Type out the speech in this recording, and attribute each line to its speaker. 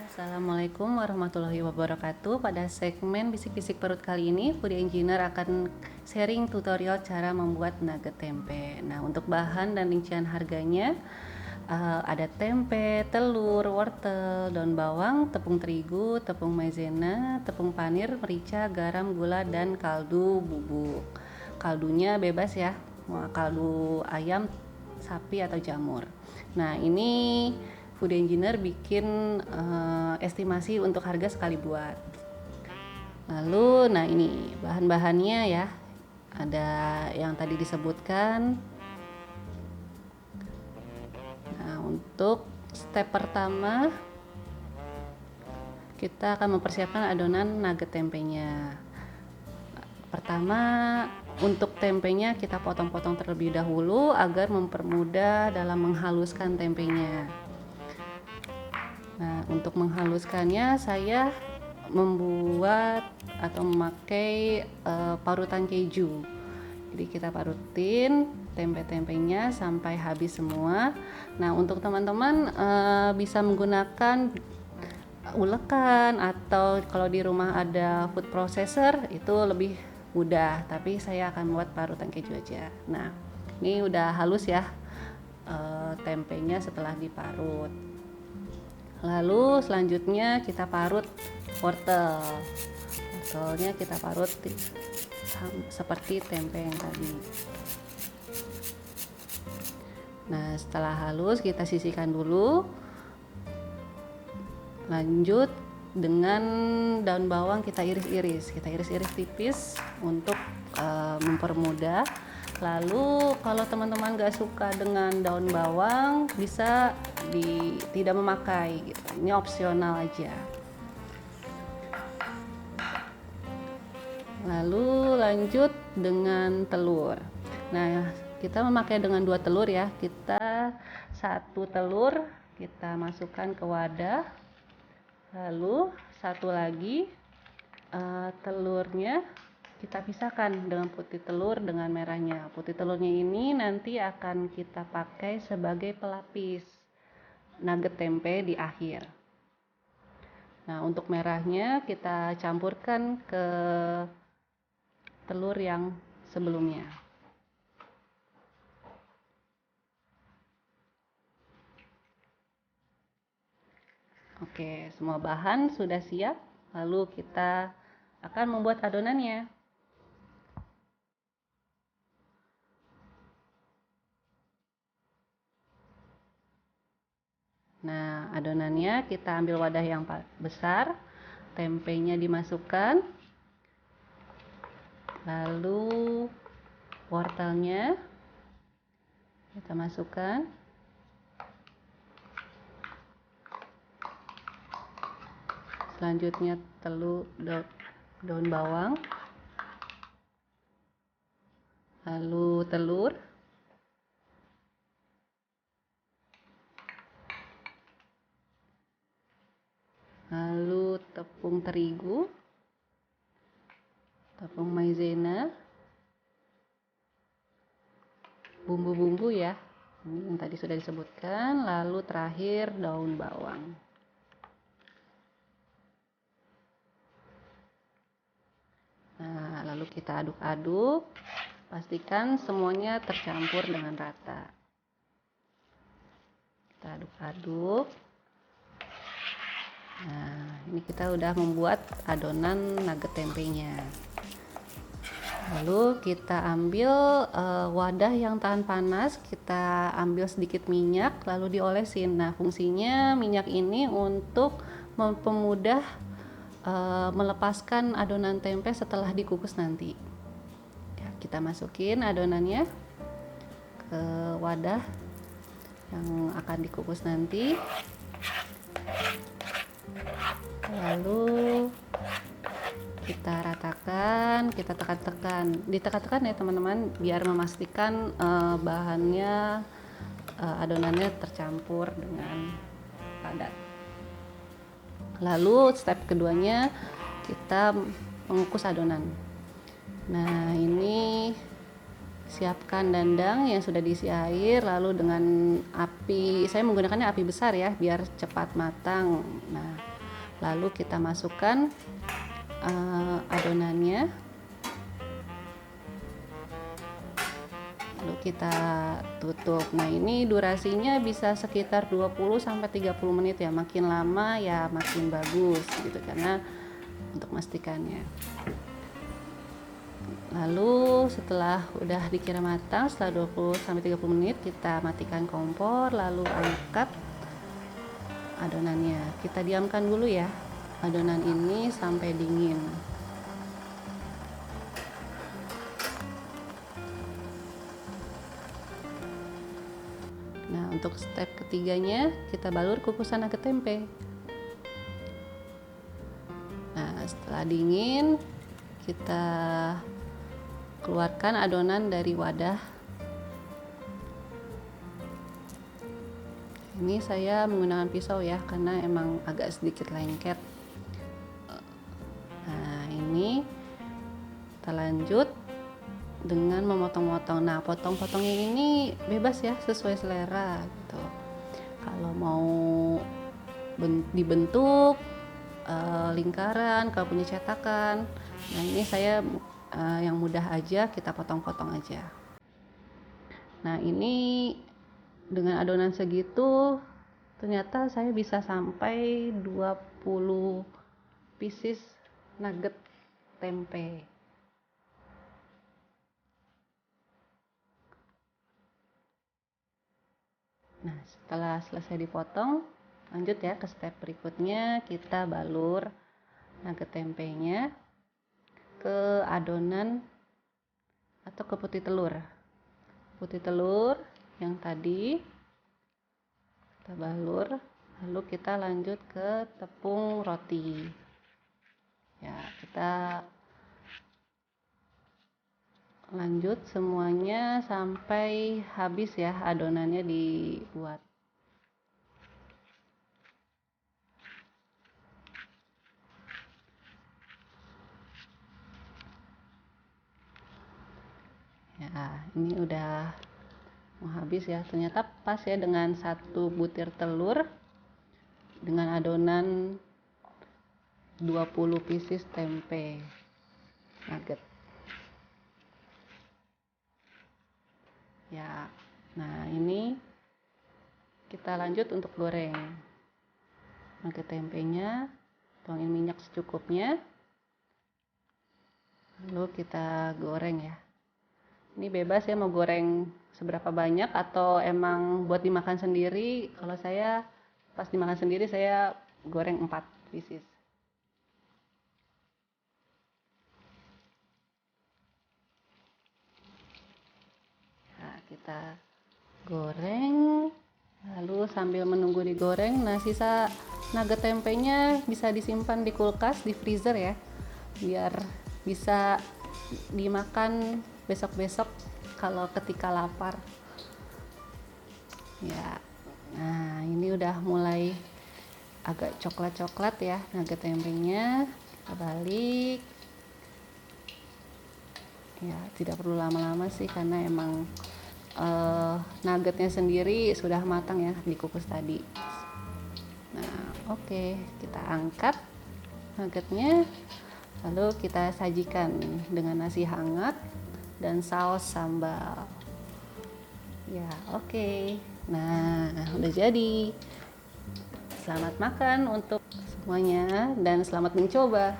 Speaker 1: Assalamualaikum warahmatullahi wabarakatuh. Pada segmen bisik-bisik perut kali ini, Food Engineer akan sharing tutorial cara membuat nugget tempe. Nah, untuk bahan dan rincian harganya ada tempe, telur, wortel, daun bawang, tepung terigu, tepung maizena, tepung panir, merica, garam, gula, dan kaldu bubuk. Kaldunya bebas ya, mau kaldu ayam, sapi atau jamur. Nah, ini Food Engineer bikin estimasi untuk harga sekali buat. Lalu, nah ini bahan-bahannya ya. Ada yang tadi disebutkan. Nah, untuk step pertama kita akan mempersiapkan adonan nugget tempenya. Pertama, untuk tempenya kita potong-potong terlebih dahulu agar mempermudah dalam menghaluskan tempenya. Nah, untuk menghaluskannya saya membuat atau memakai parutan keju. Jadi kita parutin tempe-tempenya sampai habis semua. Nah, untuk teman-teman bisa menggunakan ulekan atau kalau di rumah ada food processor itu lebih mudah, tapi saya akan buat parutan keju aja. Nah, ini udah halus ya tempenya setelah diparut. Lalu selanjutnya kita parut wortel. Wortelnya kita parut seperti tempe yang tadi. Nah, setelah halus kita sisihkan dulu. Lanjut dengan daun bawang kita iris-iris. Kita iris-iris tipis untuk mempermudah. Lalu kalau teman-teman gak suka dengan daun bawang bisa tidak memakai gitu. Ini opsional aja. Lalu lanjut dengan telur. Nah, kita memakai dengan 2 telur ya. Kita 1 telur kita masukkan ke wadah. Lalu satu lagi telurnya kita pisahkan dengan putih telur dengan merahnya. Putih telurnya ini nanti akan kita pakai sebagai pelapis nugget tempe di akhir. Nah, untuk merahnya kita campurkan ke telur yang sebelumnya. Oke, semua bahan sudah siap. Lalu kita akan membuat adonannya. Nah, adonannya kita ambil wadah yang besar, tempenya dimasukkan, lalu wortelnya kita masukkan, selanjutnya daun bawang, lalu telur, lalu tepung terigu, tepung maizena, bumbu-bumbu ya, ini yang tadi sudah disebutkan, lalu terakhir daun bawang. Nah, lalu kita aduk-aduk, pastikan semuanya tercampur dengan rata. Kita aduk-aduk. Nah, ini kita udah membuat adonan nugget tempenya. Lalu kita ambil wadah yang tahan panas, kita ambil sedikit minyak, lalu diolesin. Nah, fungsinya minyak ini untuk mempermudah melepaskan adonan tempe setelah dikukus nanti. Ya, kita masukin adonannya ke wadah yang akan dikukus nanti. Lalu kita ratakan, kita tekan-tekan, ditekan-tekan ya teman-teman, biar memastikan bahannya adonannya tercampur dengan padat. Lalu step keduanya kita mengukus adonan. Nah, ini siapkan dandang yang sudah diisi air, lalu dengan api, saya menggunakannya api besar ya biar cepat matang. Nah, Lalu kita masukkan adonannya, lalu kita tutup. Nah, ini durasinya bisa sekitar 20-30 menit ya, makin lama ya makin bagus gitu, karena untuk memastikannya. Lalu setelah udah dikira matang, setelah 20-30 menit kita matikan kompor, lalu angkat adonannya. Kita diamkan dulu ya adonan ini sampai dingin. Nah, untuk step ketiganya kita balur kukusan nugget tempe. Nah, setelah dingin kita keluarkan adonan dari wadah. Ini saya menggunakan pisau ya, karena emang agak sedikit lengket. Nah, ini kita lanjut dengan memotong-motong. Nah, potong-potongnya ini bebas ya, sesuai selera gitu. Kalau mau dibentuk lingkaran, kalau punya cetakan. Nah, ini saya yang mudah aja, kita potong-potong aja. Nah, ini dengan adonan segitu ternyata saya bisa sampai 20 pieces nugget tempe. Nah, setelah selesai dipotong, lanjut ya ke step berikutnya, kita balur nugget tempenya ke adonan atau ke putih telur. Putih telur yang tadi kita balur, lalu kita lanjut ke tepung roti. Ya, kita lanjut semuanya sampai habis ya adonannya dibuat. Ya, ini udah mau habis ya, ternyata pas ya dengan 1 butir telur dengan adonan 20 pieces tempe nugget ya. Nah, ini kita lanjut untuk goreng nugget tempenya. Tuangin minyak secukupnya, lalu kita goreng ya. Ini bebas ya mau goreng seberapa banyak atau emang buat dimakan sendiri. Kalau saya pas dimakan sendiri saya goreng 4 pieces. Nah, kita goreng, lalu sambil menunggu digoreng, nah sisa nugget tempenya bisa disimpan di kulkas, di freezer ya, biar bisa dimakan besok-besok kalau ketika lapar ya. Nah, ini udah mulai agak coklat-coklat ya nugget tempenya. Kita balik ya, tidak perlu lama-lama sih karena emang nuggetnya sendiri sudah matang ya dikukus tadi. Nah, oke, kita angkat nuggetnya, lalu kita sajikan dengan nasi hangat dan saus sambal ya. Oke, nah udah jadi. Selamat makan untuk semuanya dan selamat mencoba.